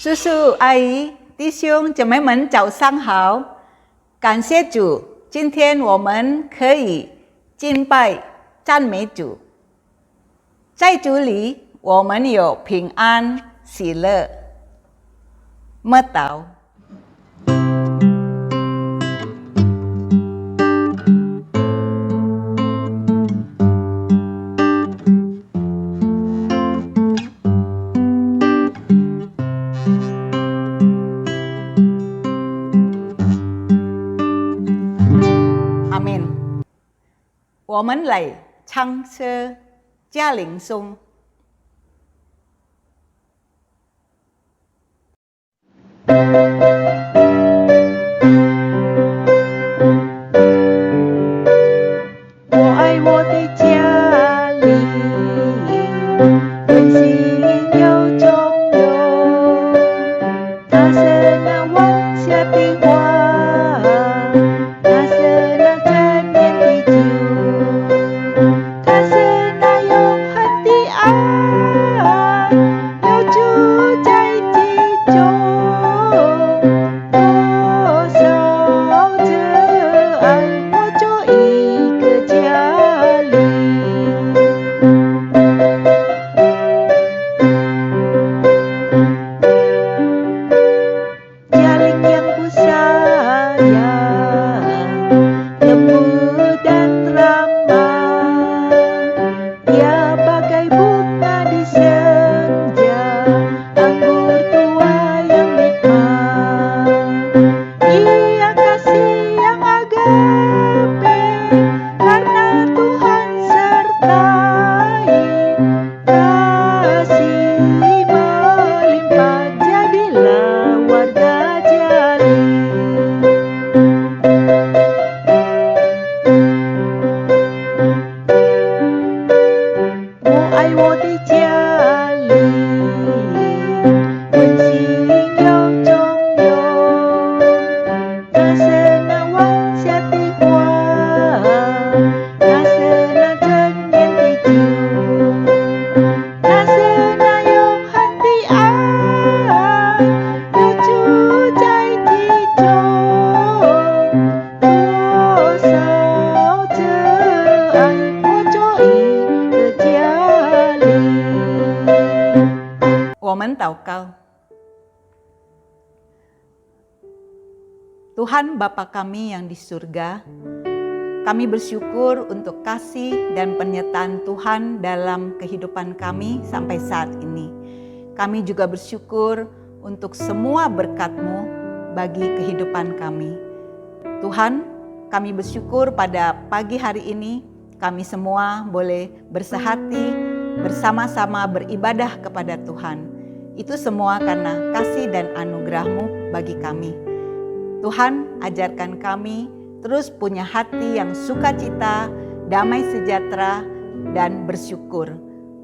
叔叔、阿姨、弟兄姐妹们，早上好！感谢主，今天我们可以敬拜、赞美主。在主里，我们有平安、喜乐。默祷。阿门。我们来唱诗加灵颂。我爱我的家里，温馨又中有，大声那往下的话，大声那正面的酒，大声那永恒的爱，有主在其中。多少这爱，我做一个家里。家里yang ku sayang, lembut dan ramah, dia bagai bunga di senja, anggur tua yang nikmat. Ia kasih yang agape, karena Tuhan sertai. Kasih melimpah, jadilah warga jali.我爱我的家里，温馨又中有，大声那往下的话，大声那正面的酒，大声那永恒的爱，有主在其中。多少这爱，我做一个家里。我们祷告。Tuhan Bapa kami yang di surga, kami bersyukur untuk kasih dan penyertaan Tuhan dalam kehidupan kami sampai saat ini. Kami juga bersyukur untuk semua berkat-Mu bagi kehidupan kami. Tuhan, kami bersyukur pada pagi hari ini kami semua boleh bersehati bersama-sama beribadah kepada Tuhan. Itu semua karena kasih dan anugerah-Mu bagi kami. Tuhan, ajarkan kami terus punya hati yang sukacita, damai sejahtera, dan bersyukur.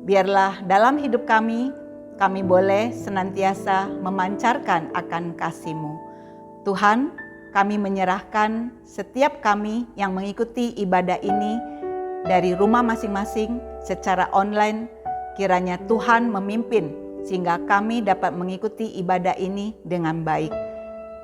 Biarlah dalam hidup kami boleh senantiasa memancarkan akan kasih-Mu. Tuhan, kami menyerahkan setiap kami yang mengikuti ibadah ini dari rumah masing-masing secara online. Kiranya Tuhan memimpin sehingga kami dapat mengikuti ibadah ini dengan baik.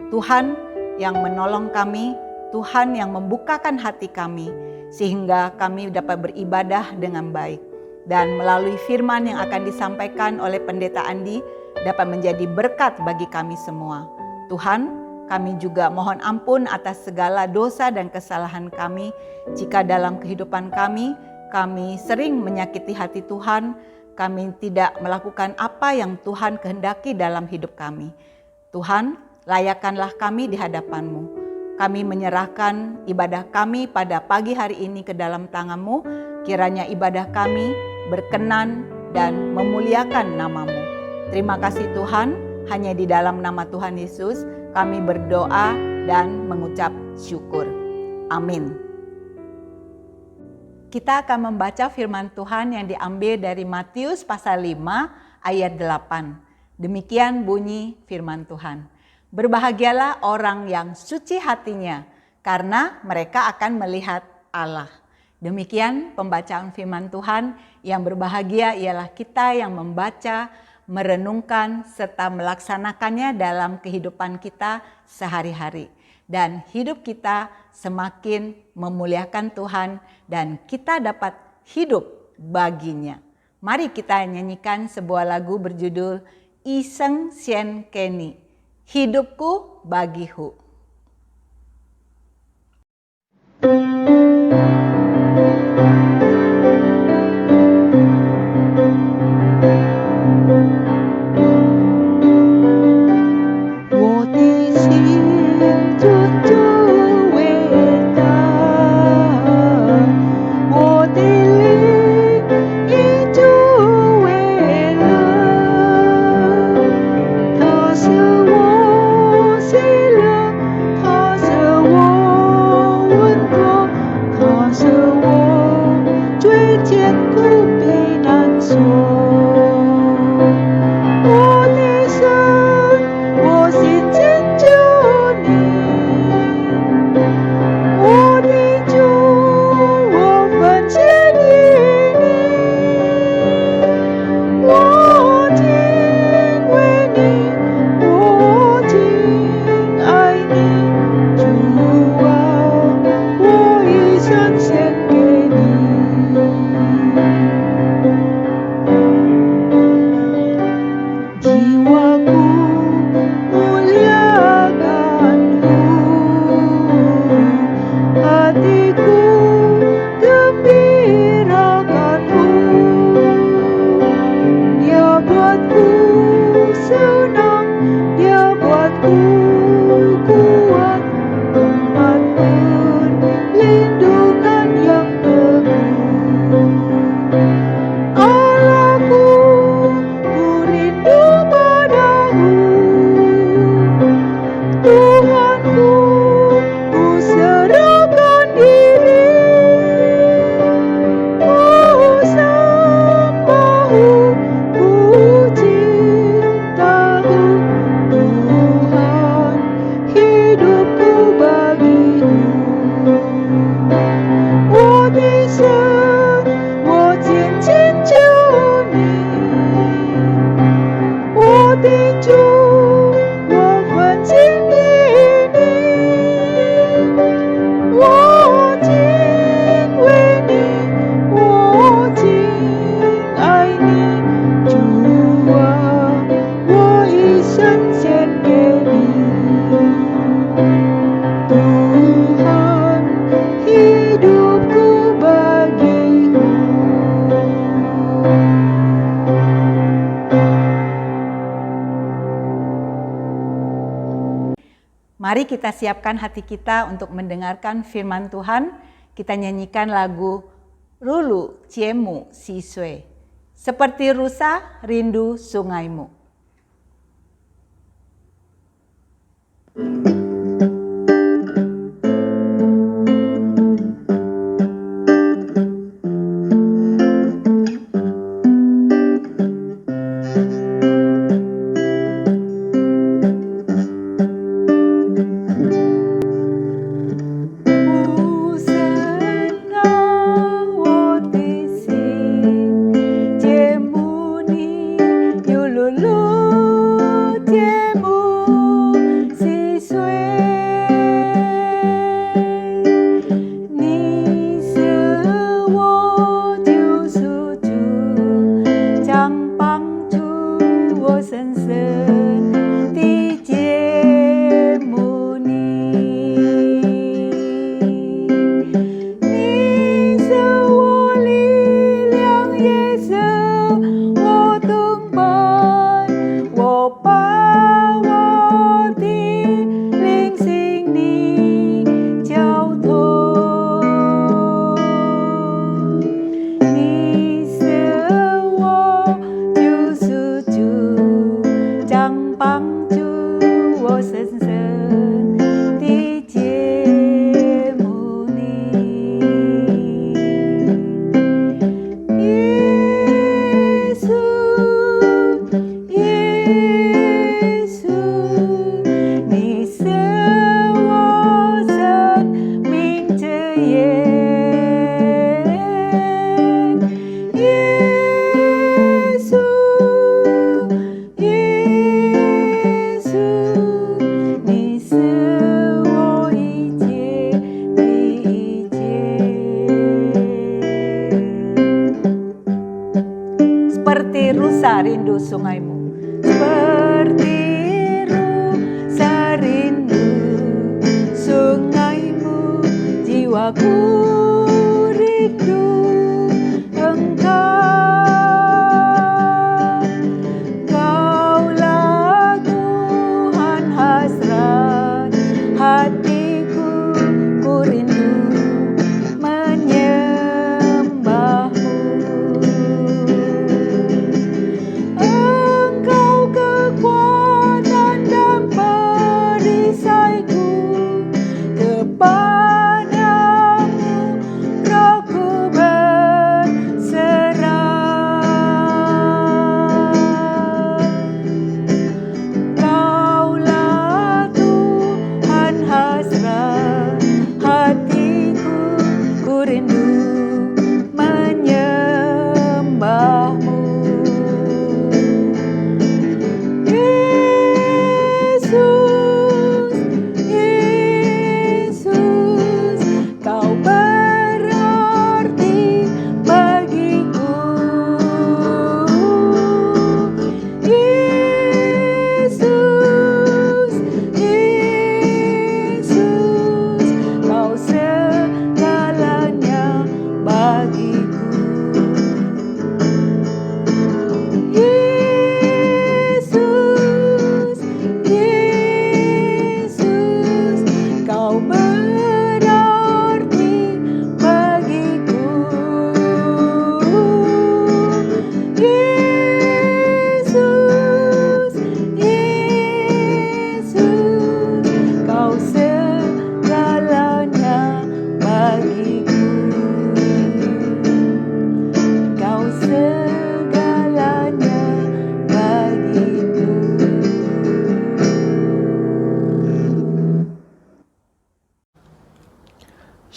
Tuhan yang menolong kami, Tuhan yang membukakan hati kami sehingga kami dapat beribadah dengan baik. Dan melalui firman yang akan disampaikan oleh Pendeta Andi dapat menjadi berkat bagi kami semua. Tuhan, kami juga mohon ampun atas segala dosa dan kesalahan kami jika dalam kehidupan kami sering menyakiti hati Tuhan, kami tidak melakukan apa yang Tuhan kehendaki dalam hidup kami. Tuhan, layakkanlah kami di hadapan-Mu. Kami menyerahkan ibadah kami pada pagi hari ini ke dalam tangan-Mu. Kiranya ibadah kami berkenan dan memuliakan nama-Mu. Terima kasih Tuhan, hanya di dalam nama Tuhan Yesus kami berdoa dan mengucap syukur. Amin. Kita akan membaca firman Tuhan yang diambil dari Matius pasal 5 ayat 8. Demikian bunyi firman Tuhan. Berbahagialah orang yang suci hatinya, karena mereka akan melihat Allah. Demikian pembacaan firman Tuhan. Yang berbahagia ialah kita yang membaca, merenungkan serta melaksanakannya dalam kehidupan kita sehari-hari. Dan hidup kita semakin memuliakan Tuhan dan kita dapat hidup baginya. Mari kita nyanyikan sebuah lagu berjudul Iseng Sien Keni, Hidupku Bagihu. Mari kita siapkan hati kita untuk mendengarkan firman Tuhan. Kita nyanyikan lagu Rulu Ciemu Siswe. Seperti rusa rindu sungaimu.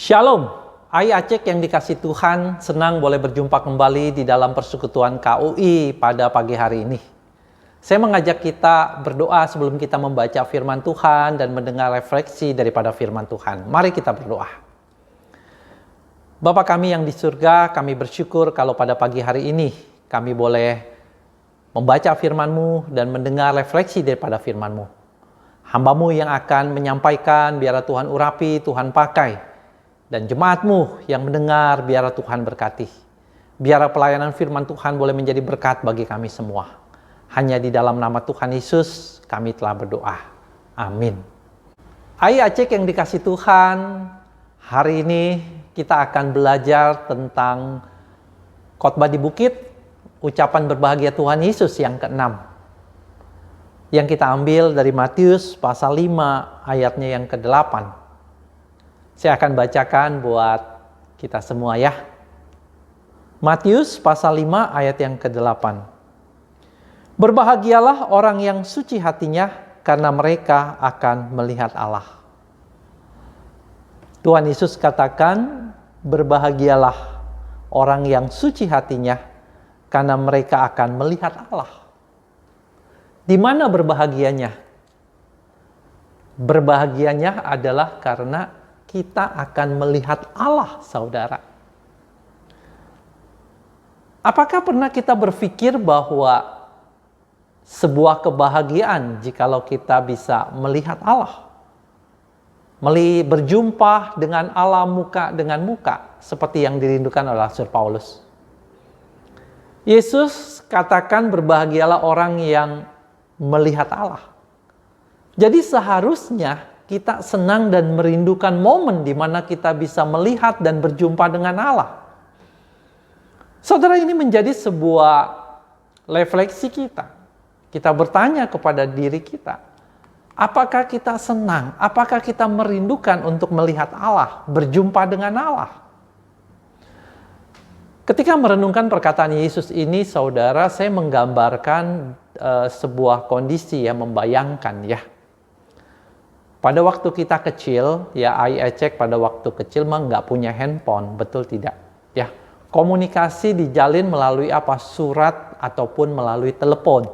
Shalom, Ai Acek yang dikasih Tuhan, senang boleh berjumpa kembali di dalam persekutuan KUI pada pagi hari ini. Saya mengajak kita berdoa sebelum kita membaca firman Tuhan dan mendengar refleksi daripada firman Tuhan. Mari kita berdoa. Bapa kami yang di surga, kami bersyukur kalau pada pagi hari ini kami boleh membaca firman-Mu dan mendengar refleksi daripada firman-Mu. Hamba-Mu yang akan menyampaikan, biarlah Tuhan urapi, Tuhan pakai. Dan jemaat-Mu yang mendengar, biarlah Tuhan berkati. Biarlah pelayanan firman Tuhan boleh menjadi berkat bagi kami semua. Hanya di dalam nama Tuhan Yesus kami telah berdoa. Amin. Ai Acek yang dikasih Tuhan, hari ini kita akan belajar tentang khotbah di bukit, ucapan berbahagia Tuhan Yesus yang ke-6. Yang kita ambil dari Matius pasal 5 ayatnya yang ke-8. Saya akan bacakan buat kita semua ya. Matius pasal 5 ayat yang ke-8. Berbahagialah orang yang suci hatinya, karena mereka akan melihat Allah. Tuhan Yesus katakan, berbahagialah orang yang suci hatinya, karena mereka akan melihat Allah. Di mana berbahagianya? Berbahagianya adalah karena kita akan melihat Allah, saudara. Apakah pernah kita berpikir bahwa sebuah kebahagiaan jikalau kita bisa melihat Allah? Berjumpa dengan Allah muka dengan muka, seperti yang dirindukan oleh Rasul Paulus. Yesus katakan berbahagialah orang yang melihat Allah. Jadi seharusnya kita senang dan merindukan momen di mana kita bisa melihat dan berjumpa dengan Allah. Saudara, ini menjadi sebuah refleksi kita. Kita bertanya kepada diri kita, apakah kita senang, apakah kita merindukan untuk melihat Allah, berjumpa dengan Allah? Ketika merenungkan perkataan Yesus ini, saudara, saya menggambarkan sebuah kondisi yang membayangkan ya. Pada waktu kita kecil, ya Ai Acek pada waktu kecil mah nggak punya handphone, betul tidak? Ya, komunikasi dijalin melalui apa? Surat ataupun melalui telepon.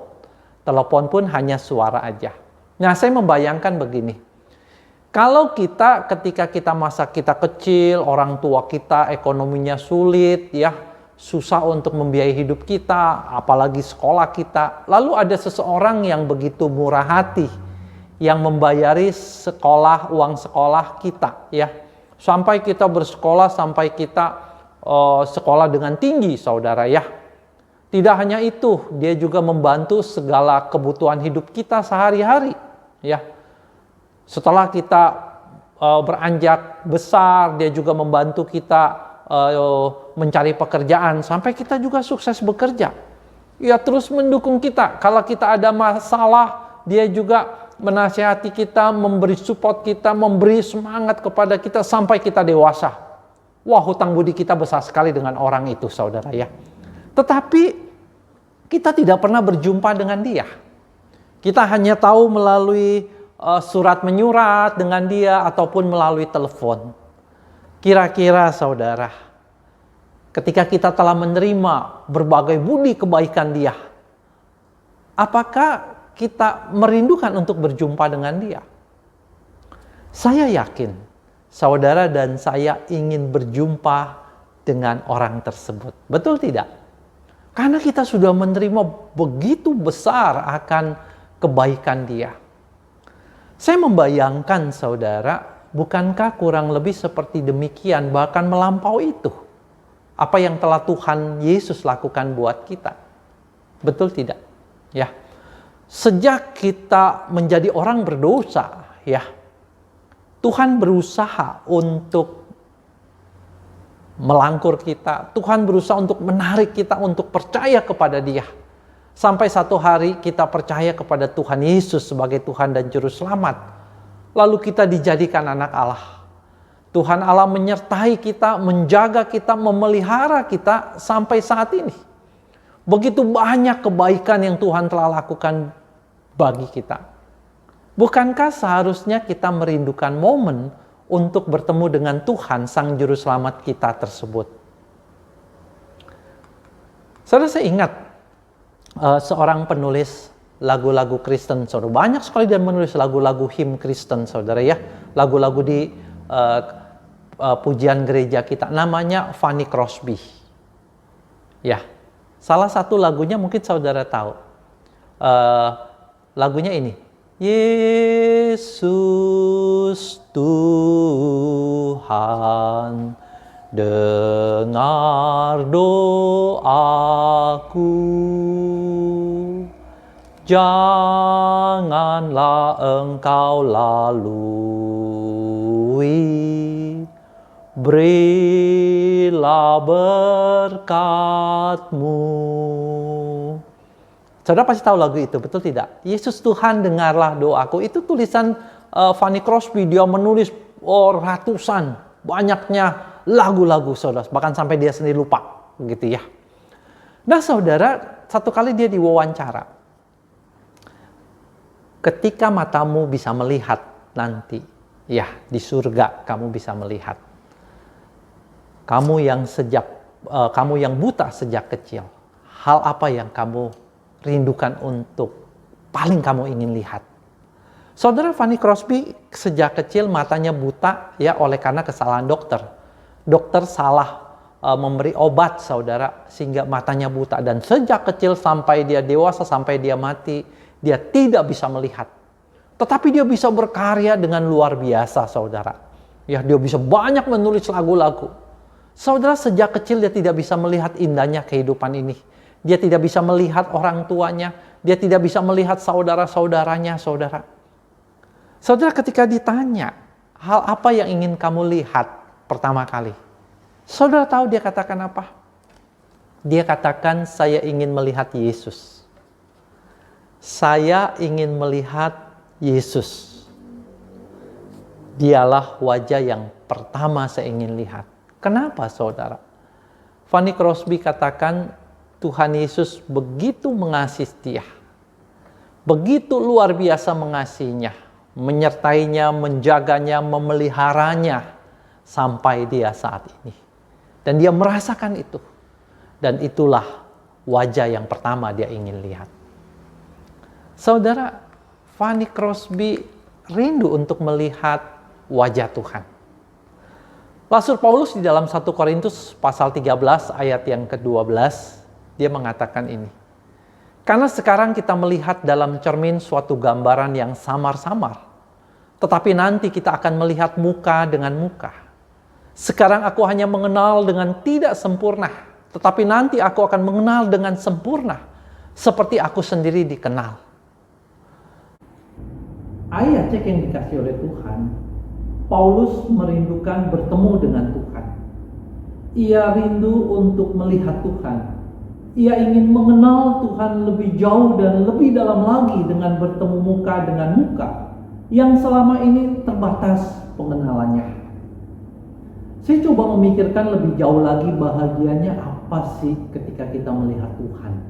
Telepon pun hanya suara aja. Nah, saya membayangkan begini. Kalau ketika kita masa kita kecil, orang tua kita ekonominya sulit, ya susah untuk membiayai hidup kita, apalagi sekolah kita. Lalu ada seseorang yang begitu murah hati, yang membayari uang sekolah kita ya, sampai kita bersekolah, sampai kita sekolah dengan tinggi, saudara ya. Tidak hanya itu, dia juga membantu segala kebutuhan hidup kita sehari-hari ya. Setelah kita beranjak besar, dia juga membantu kita mencari pekerjaan sampai kita juga sukses bekerja. Ya, terus mendukung kita kalau kita ada masalah, dia juga menasihati kita, memberi support kita, memberi semangat kepada kita sampai kita dewasa. Wah, hutang budi kita besar sekali dengan orang itu, saudara ya. Tetapi kita tidak pernah berjumpa dengan dia. Kita hanya tahu melalui surat menyurat dengan dia ataupun melalui telepon. Kira-kira, saudara, ketika kita telah menerima berbagai budi kebaikan dia, apakah kita merindukan untuk berjumpa dengan dia? Saya yakin saudara dan saya ingin berjumpa dengan orang tersebut. Betul tidak? Karena kita sudah menerima begitu besar akan kebaikan dia. Saya membayangkan, saudara, bukankah kurang lebih seperti demikian, bahkan melampaui itu, apa yang telah Tuhan Yesus lakukan buat kita? Betul tidak? Ya. Sejak kita menjadi orang berdosa, ya, Tuhan berusaha untuk melangkur kita. Tuhan berusaha untuk menarik kita untuk percaya kepada Dia. Sampai satu hari kita percaya kepada Tuhan Yesus sebagai Tuhan dan Juru Selamat. Lalu kita dijadikan anak Allah. Tuhan Allah menyertai kita, menjaga kita, memelihara kita sampai saat ini. Begitu banyak kebaikan yang Tuhan telah lakukan bagi kita. Bukankah seharusnya kita merindukan momen untuk bertemu dengan Tuhan, Sang Juru Selamat kita tersebut. Saudara, saya ingat seorang penulis lagu-lagu Kristen, saudara. Banyak sekali dia menulis lagu-lagu him Kristen, saudara ya. Lagu-lagu di pujian gereja kita. Namanya Fanny Crosby. Ya, salah satu lagunya mungkin saudara tahu. Lagunya ini. Yesus Tuhan, dengar doaku, janganlah engkau lalui, berilah berkat-Mu. Saudara pasti tahu lagu itu, betul tidak? Yesus Tuhan, dengarlah doaku. Itu tulisan Fanny Crosby. Dia menulis ratusan, banyaknya lagu-lagu, saudara. Bahkan sampai dia sendiri lupa, gitu ya. Nah, saudara, satu kali dia diwawancara. Ketika matamu bisa melihat nanti, ya, di surga kamu bisa melihat. Kamu yang buta sejak kecil, hal apa yang kamu rindukan untuk paling kamu ingin lihat? Saudara, Fanny Crosby sejak kecil matanya buta ya oleh karena kesalahan dokter. Dokter salah memberi obat, saudara, sehingga matanya buta, dan sejak kecil sampai dia dewasa, sampai dia mati, dia tidak bisa melihat. Tetapi dia bisa berkarya dengan luar biasa, saudara. Ya, dia bisa banyak menulis lagu-lagu. Saudara, sejak kecil dia tidak bisa melihat indahnya kehidupan ini. Dia tidak bisa melihat orang tuanya. Dia tidak bisa melihat saudara-saudaranya, saudara. Saudara, ketika ditanya, hal apa yang ingin kamu lihat pertama kali? Saudara tahu dia katakan apa? Dia katakan, saya ingin melihat Yesus. Saya ingin melihat Yesus. Dialah wajah yang pertama saya ingin lihat. Kenapa, saudara? Fanny Crosby katakan, Tuhan Yesus begitu mengasihi dia, begitu luar biasa mengasihinya, menyertainya, menjaganya, memeliharanya sampai dia saat ini. Dan dia merasakan itu. Dan itulah wajah yang pertama dia ingin lihat. Saudara, Fanny Crosby rindu untuk melihat wajah Tuhan. Rasul Paulus di dalam 1 Korintus pasal 13 ayat yang ke-12, dia mengatakan ini. Karena sekarang kita melihat dalam cermin suatu gambaran yang samar-samar, tetapi nanti kita akan melihat muka dengan muka. Sekarang aku hanya mengenal dengan tidak sempurna, tetapi nanti aku akan mengenal dengan sempurna, seperti aku sendiri dikenal. Ayat cek yang dikasih oleh Tuhan, Paulus merindukan bertemu dengan Tuhan. Ia rindu untuk melihat Tuhan. Ia ingin mengenal Tuhan lebih jauh dan lebih dalam lagi dengan bertemu muka dengan muka yang selama ini terbatas pengenalannya. Saya coba memikirkan lebih jauh lagi, bahagianya apa sih ketika kita melihat Tuhan.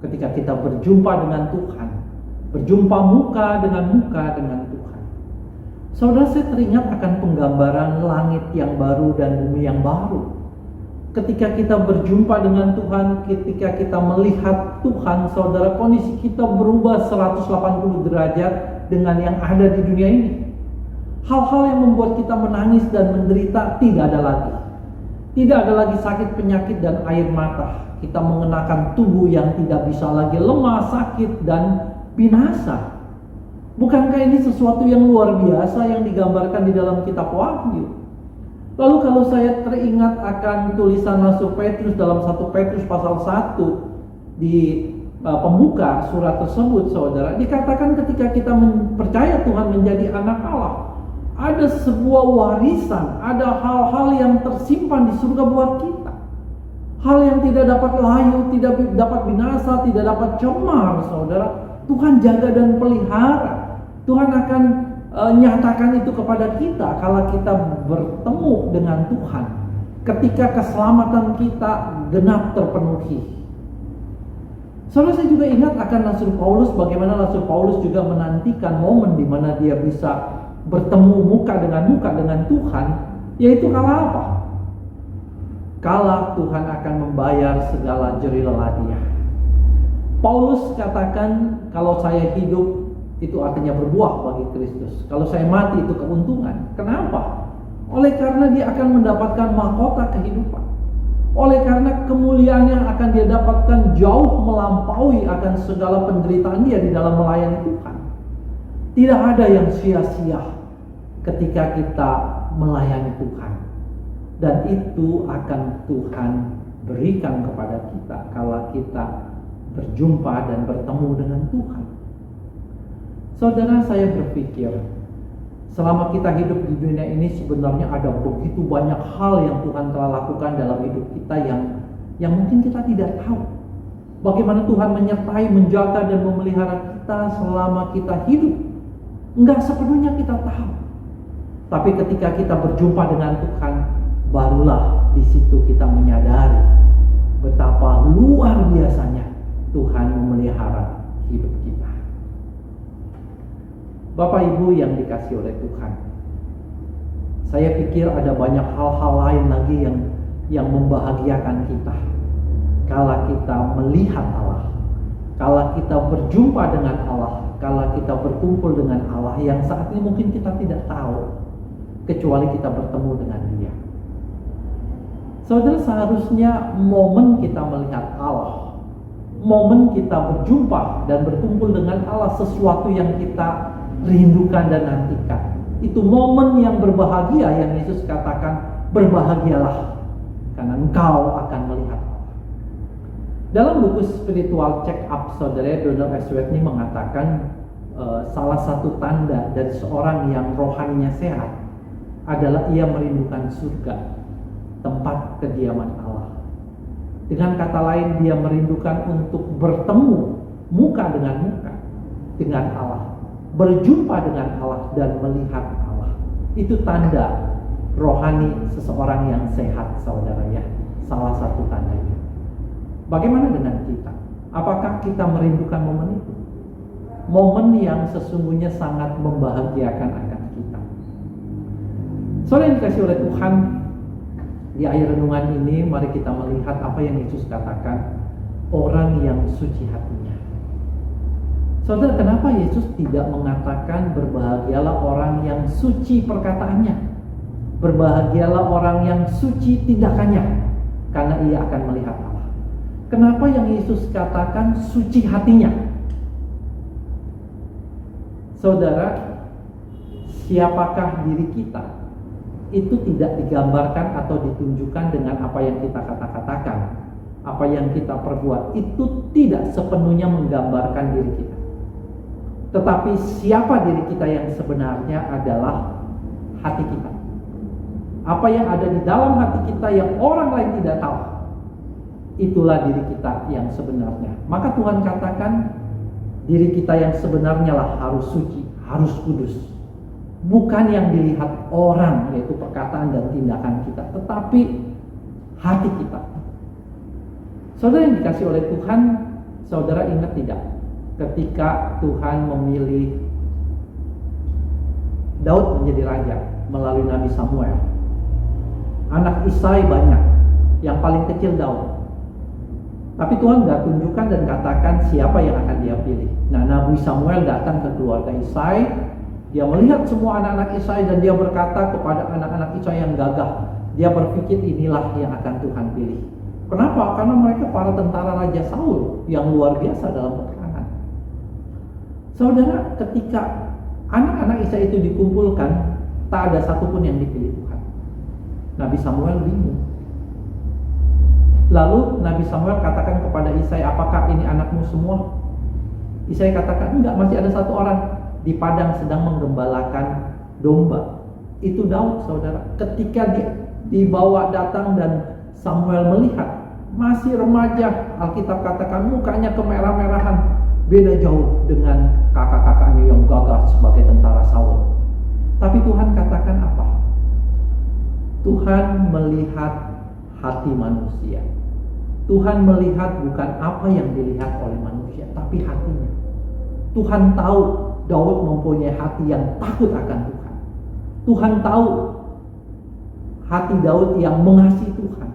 Ketika kita berjumpa dengan Tuhan. Berjumpa muka dengan Tuhan. Saudara, saya teringat akan penggambaran langit yang baru dan bumi yang baru. Ketika kita berjumpa dengan Tuhan, ketika kita melihat Tuhan, saudara, kondisi kita berubah 180 derajat dengan yang ada di dunia ini. Hal-hal yang membuat kita menangis dan menderita tidak ada lagi. Tidak ada lagi sakit, penyakit, dan air mata. Kita mengenakan tubuh yang tidak bisa lagi lemah, sakit, dan binasa. Bukankah ini sesuatu yang luar biasa yang digambarkan di dalam kitab Wahyu? Lalu kalau saya teringat akan tulisan Rasul Petrus dalam 1 Petrus pasal 1 di pembuka surat tersebut, saudara, dikatakan ketika kita percaya Tuhan menjadi anak Allah, ada sebuah warisan, ada hal-hal yang tersimpan di surga buat kita. Hal yang tidak dapat layu, tidak dapat binasa, tidak dapat cemar, saudara. Tuhan jaga dan pelihara. Tuhan akan nyatakan itu kepada kita kalau kita bertemu dengan Tuhan. Ketika keselamatan kita genap terpenuhi. Saudara, saya juga ingat akan Rasul Paulus, bagaimana Rasul Paulus juga menantikan momen di mana dia bisa bertemu muka dengan Tuhan, yaitu kala apa? Kala Tuhan akan membayar segala jerih lelah dia. Paulus katakan, kalau saya hidup itu artinya berbuah bagi Kristus. Kalau saya mati itu keuntungan. Kenapa? Oleh karena dia akan mendapatkan mahkota kehidupan. Oleh karena kemuliaan yang akan dia dapatkan jauh melampaui akan segala penderitaan dia di dalam melayani Tuhan. Tidak ada yang sia-sia ketika kita melayani Tuhan. Dan itu akan Tuhan berikan kepada kita kalau kita berjumpa dan bertemu dengan Tuhan. Saudara, saya berpikir selama kita hidup di dunia ini sebenarnya ada begitu banyak hal yang Tuhan telah lakukan dalam hidup kita yang mungkin kita tidak tahu. Bagaimana Tuhan menyertai, menjaga dan memelihara kita selama kita hidup. Enggak sepenuhnya kita tahu. Tapi ketika kita berjumpa dengan Tuhan, barulah di situ kita menyadari betapa luar biasanya Tuhan memelihara hidup kita. Bapak Ibu yang dikasihi oleh Tuhan, saya pikir ada banyak hal-hal lain lagi yang membahagiakan kita. Kala kita melihat Allah, kala kita berjumpa dengan Allah, kala kita berkumpul dengan Allah yang saat ini mungkin kita tidak tahu, kecuali kita bertemu dengan Dia. Saudara, seharusnya momen kita melihat Allah, momen kita berjumpa dan berkumpul dengan Allah sesuatu yang kita rindukan dan nantikan. Itu momen yang berbahagia yang Yesus katakan, berbahagialah karena engkau akan melihat Allah. Dalam buku spiritual check up, saudara, Donald S. Whitney mengatakan salah satu tanda dari seorang yang rohaninya sehat adalah ia merindukan surga, tempat kediaman Allah. Dengan kata lain, dia merindukan untuk bertemu muka dengan Allah, berjumpa dengan Allah dan melihat Allah. Itu tanda rohani seseorang yang sehat, saudara ya. Salah satu tandanya. Bagaimana dengan kita? Apakah kita merindukan momen itu? Momen yang sesungguhnya sangat membahagiakan akan kita. Saudara yang dikasihi oleh Tuhan, di akhir renungan ini mari kita melihat apa yang Yesus katakan, orang yang suci hatinya. Saudara, kenapa Yesus tidak mengatakan berbahagialah orang yang suci perkataannya, berbahagialah orang yang suci tindakannya, karena ia akan melihat Allah? Kenapa yang Yesus katakan suci hatinya? Saudara, siapakah diri kita? Itu tidak digambarkan atau ditunjukkan dengan apa yang kita katakan, apa yang kita perbuat. Itu tidak sepenuhnya menggambarkan diri kita. Tetapi siapa diri kita yang sebenarnya adalah hati kita. Apa yang ada di dalam hati kita yang orang lain tidak tahu, itulah diri kita yang sebenarnya. Maka Tuhan katakan diri kita yang sebenarnya lah harus suci, harus kudus. Bukan yang dilihat orang, yaitu perkataan dan tindakan kita, tetapi hati kita. Saudara yang dikasihi oleh Tuhan, saudara ingat tidak? Ketika Tuhan memilih Daud menjadi raja melalui Nabi Samuel, anak Isai banyak, yang paling kecil Daud. Tapi Tuhan gak tunjukkan dan katakan siapa yang akan dia pilih. Nah, Nabi Samuel datang ke keluarga Isai. Dia melihat semua anak-anak Isai dan dia berkata kepada anak-anak Isai yang gagah. Dia berpikir inilah yang akan Tuhan pilih. Kenapa? Karena mereka para tentara Raja Saul yang luar biasa dalam peperangan. Saudara, ketika anak-anak Isai itu dikumpulkan, tak ada satupun yang dipilih Tuhan. Nabi Samuel bingung. Lalu Nabi Samuel katakan kepada Isai, apakah ini anakmu semua? Isai katakan, enggak, masih ada satu orang di padang sedang menggembalakan domba. Itu Daud, saudara. Ketika dia dibawa datang dan Samuel melihat, masih remaja, Alkitab katakan mukanya kemerah-merahan, beda jauh dengan kakak-kakaknya yang gagah sebagai tentara Saul. Tapi Tuhan katakan apa? Tuhan melihat hati manusia. Tuhan melihat bukan apa yang dilihat oleh manusia, tapi hatinya. Tuhan tahu Daud mempunyai hati yang takut akan Tuhan. Tuhan tahu hati Daud yang mengasihi Tuhan.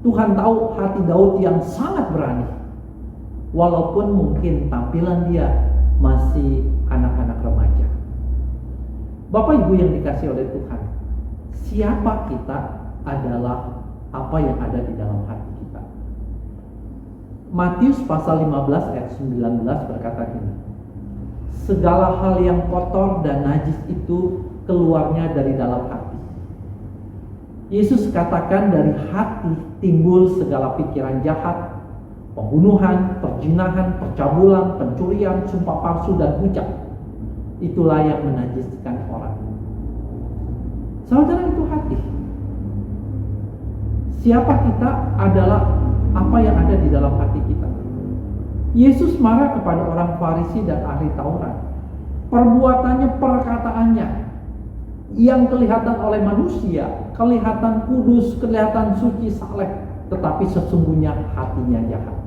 Tuhan tahu hati Daud yang sangat berani. Walaupun mungkin tampilan dia masih anak-anak remaja. Bapak Ibu yang dikasihi oleh Tuhan, siapa kita adalah apa yang ada di dalam hati kita. Matius pasal 15 ayat 19 berkata gini, segala hal yang kotor dan najis itu keluarnya dari dalam hati. Yesus katakan dari hati timbul segala pikiran jahat, pembunuhan, perzinahan, percabulan, pencurian, sumpah palsu, dan hujah. Itulah yang menajiskan orang. Saudara, itu hati. Siapa kita adalah apa yang ada di dalam hati kita. Yesus marah kepada orang Farisi dan ahli Taurat. Perbuatannya, perkataannya yang kelihatan oleh manusia, kelihatan kudus, kelihatan suci, saleh, tetapi sesungguhnya hatinya jahat.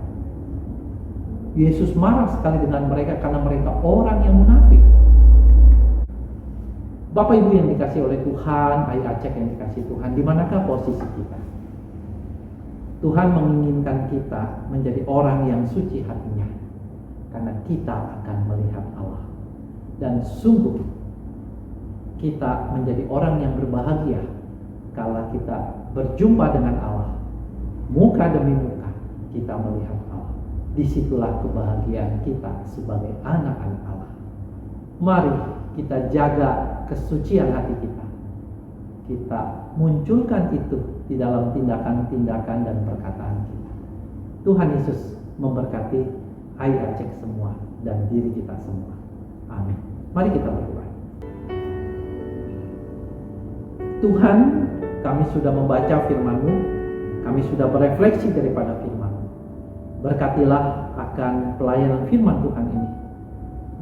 Yesus marah sekali dengan mereka karena mereka orang yang munafik. Bapak Ibu yang dikasihi oleh Tuhan, Ayah Acek yang dikasihi Tuhan, di manakah posisi kita? Tuhan menginginkan kita menjadi orang yang suci hatinya, karena kita akan melihat Allah. Dan sungguh kita menjadi orang yang berbahagia kalau kita berjumpa dengan Allah, muka demi muka kita melihat Allah. Disitulah kebahagiaan kita sebagai anak-anak Allah. Mari kita jaga kesucian hati kita. Kita munculkan itu di dalam tindakan-tindakan dan perkataan kita. Tuhan Yesus memberkati Ayah Acek semua dan diri kita semua. Amin. Mari kita berdoa. Tuhan, kami sudah membaca firman-Mu, kami sudah berefleksi daripada firman-Mu. Berkatilah akan pelayanan firman Tuhan ini.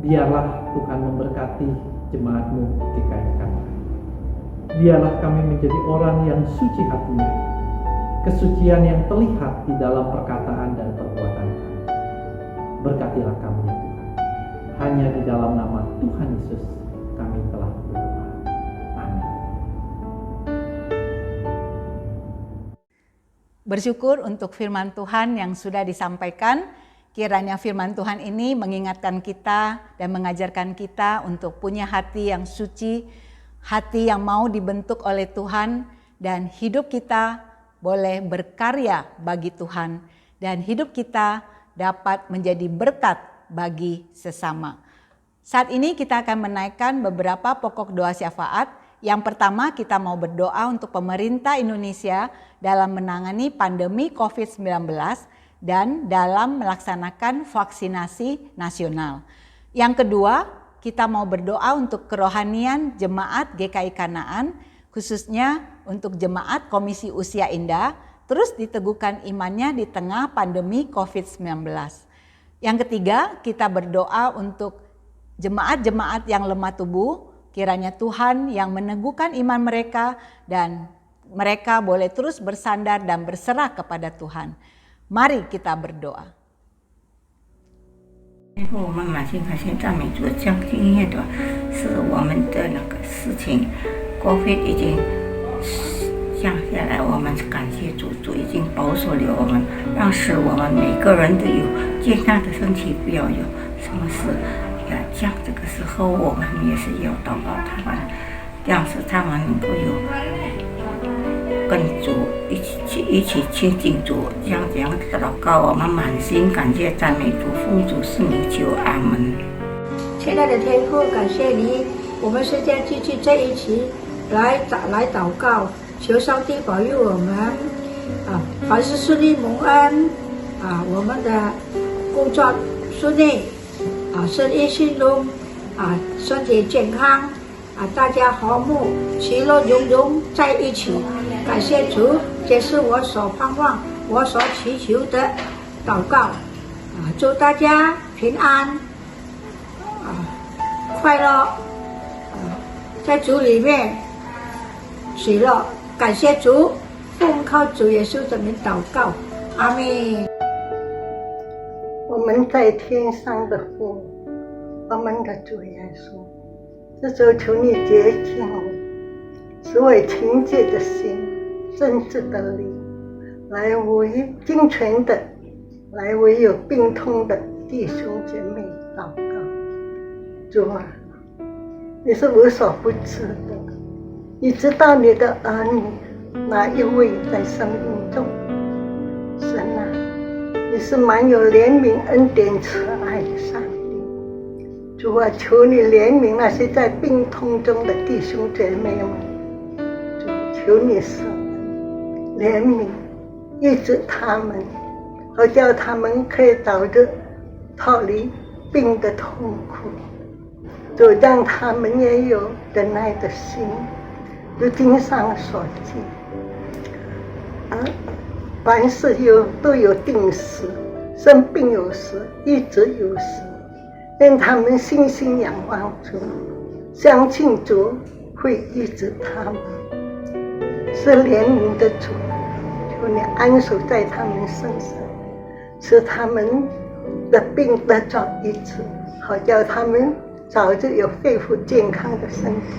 Biarlah Tuhan memberkati jemaat-Mu GKI Kanaan. Biarlah kami menjadi orang yang suci hatinya, kesucian yang terlihat di dalam perkataan dan perbuatan kami. Berkatilah kami ya Tuhan. Hanya di dalam nama Tuhan Yesus kami telah berdoa. Amin. Bersyukur untuk firman Tuhan yang sudah disampaikan. Kiranya firman Tuhan ini mengingatkan kita dan mengajarkan kita untuk punya hati yang suci, hati yang mau dibentuk oleh Tuhan, dan hidup kita boleh berkarya bagi Tuhan, dan hidup kita dapat menjadi berkat bagi sesama. Saat ini kita akan menaikkan beberapa pokok doa syafaat. Yang pertama, kita mau berdoa untuk pemerintah Indonesia dalam menangani pandemi COVID-19 dan dalam melaksanakan vaksinasi nasional. Yang kedua, kita mau berdoa untuk kerohanian jemaat GKI Kanaan, khususnya untuk jemaat Komisi Usia Indah, terus diteguhkan imannya di tengah pandemi COVID-19. Yang ketiga, kita berdoa untuk jemaat-jemaat yang lemah tubuh, kiranya Tuhan yang meneguhkan iman mereka dan mereka boleh terus bersandar dan berserah kepada Tuhan. Mari kita berdoa. 最后，我们满心感谢赞美主，将今夜的是我们的那个事情，COVID 已经降下来，我们感谢主，主已经保守了我们，让使我们每个人都有健康的身体，不要有什么事。像这个时候，我们也是要祷告他们，让使他们能够有跟主一起亲近主，这样的祷告，我们满心感谢赞美主，奉主圣名求，阿门。亲爱的天父，感谢你，我们现在继续在一起来祷告，求上帝保佑我们凡事顺利蒙恩我们的工作顺利生意兴隆身体健康大家和睦其乐融融在一起。感谢主，这是我所盼望我所祈求的祷告祝大家平安快乐在主里面喜乐。感谢主，奉靠主耶稣的名祷告，阿们。我们在天上的父，我们的主耶稣，这时候求你洁净使为清洁的心、真挚的灵，来为健全的，来为有病痛的弟兄姐妹祷告。主啊，你是无所不知的，你知道你的儿女哪一位在生命中。神啊，你是满有怜悯、恩典、慈爱的上帝。主啊，求你怜悯那些在病痛中的弟兄姐妹们。主，求你赦怜悯医治他们，好叫他们可以早日逃离病的痛苦。主，让他们也有忍耐的心，如经上所记。凡事都有定时，生病有时，医治有时。愿他们信心仰望主，相信主会医治他们。是怜悯的主，求你安守在他们身上，使他们的病得着医治，好叫他们早日有恢复健康的身体，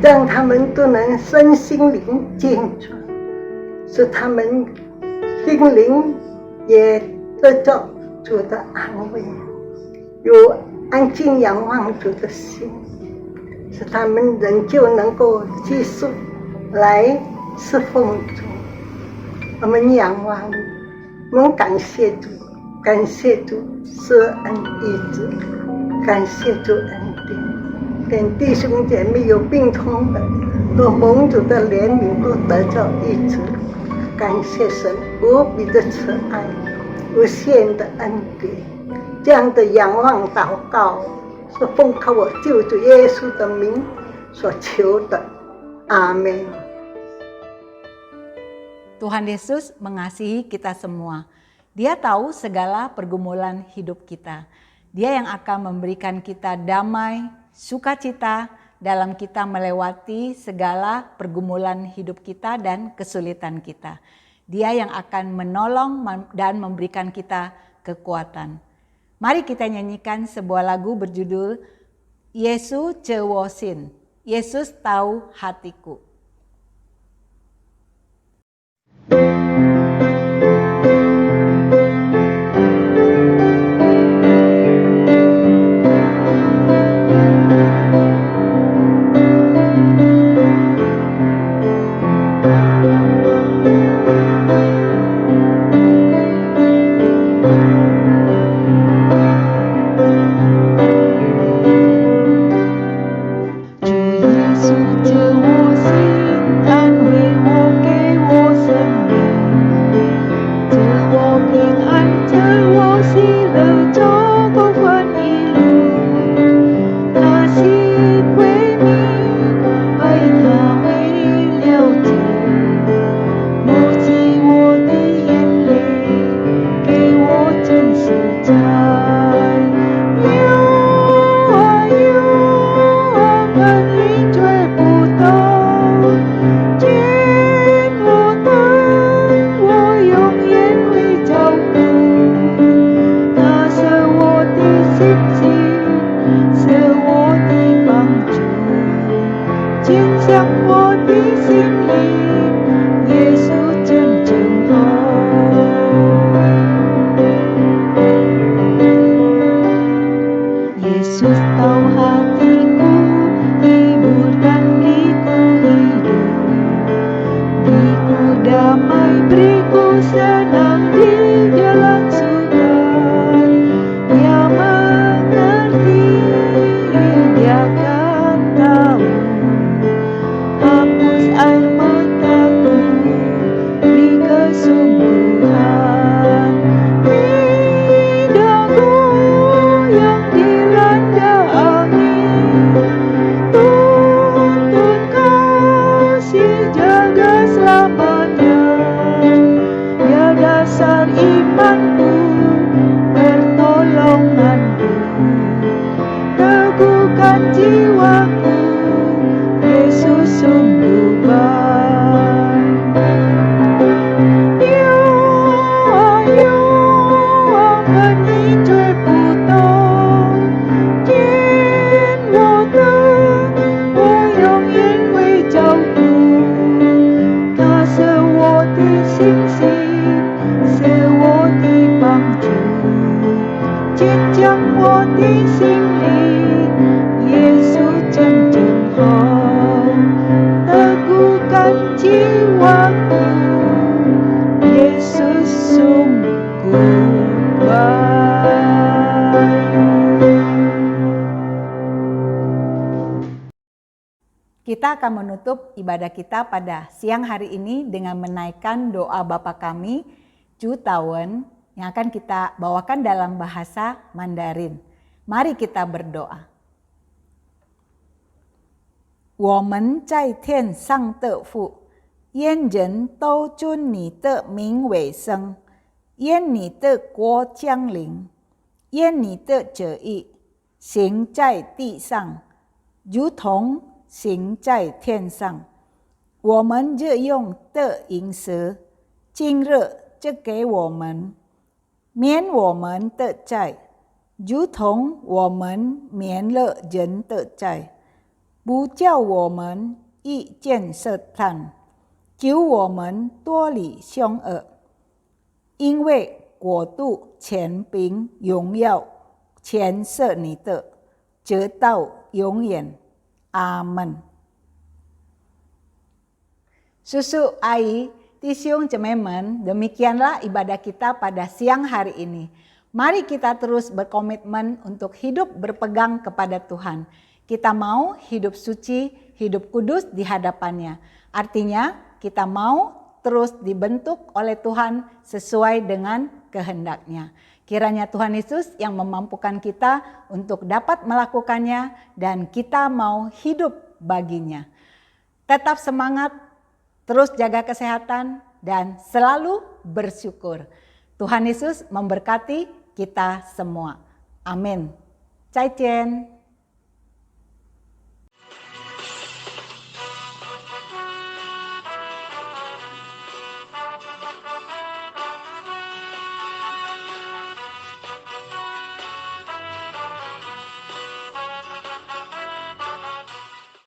让他们都能身心灵健壮，使他们心灵也得着主的安慰，有安静仰望主的心，使他们仍旧能够继续来侍奉主。我们仰望你，我们感谢主，感谢主施恩医治，感谢主恩典，愿弟兄姐妹有病痛的都蒙主的怜悯，都得着医治。感谢神无比的慈爱，无限的恩典。这样的仰望祷告是奉靠我救主耶稣的名所求的，阿们。 Tuhan Yesus mengasihi kita semua. Dia tahu segala pergumulan hidup kita. Dia yang akan memberikan kita damai, sukacita dalam kita melewati segala pergumulan hidup kita dan kesulitan kita. Dia yang akan menolong dan memberikan kita kekuatan. Mari kita nyanyikan sebuah lagu berjudul Yesus Cewosin. Yesus tahu hatiku. Hapus air mata Kita akan menutup ibadah kita pada siang hari ini dengan menaikkan doa Bapa kami, Chu Tawen, yang akan kita bawakan dalam bahasa Mandarin. Mari kita berdoa. 我们在天上的父，愿人都尊你的名为圣，愿你的国降临，愿你的旨意行在地上，如同行在天上。我们日用的饮食，今日就给我们，免我们的债，如同我们免了人的债。不叫我们遇见试探，救我们脱离凶恶。因为国度、权柄、荣耀，全是你的，直到永远。阿门。Susu, Ai, Tisiung, Cememen, demikianlah ibadah kita pada siang hari ini. Mari kita terus berkomitmen untuk hidup berpegang kepada Tuhan. Kita mau hidup suci, hidup kudus di hadapannya. Artinya kita mau terus dibentuk oleh Tuhan sesuai dengan kehendaknya. Kiranya Tuhan Yesus yang memampukan kita untuk dapat melakukannya dan kita mau hidup baginya. Tetap semangat, terus jaga kesehatan dan selalu bersyukur. Tuhan Yesus memberkati kita semua. Amin. 再见。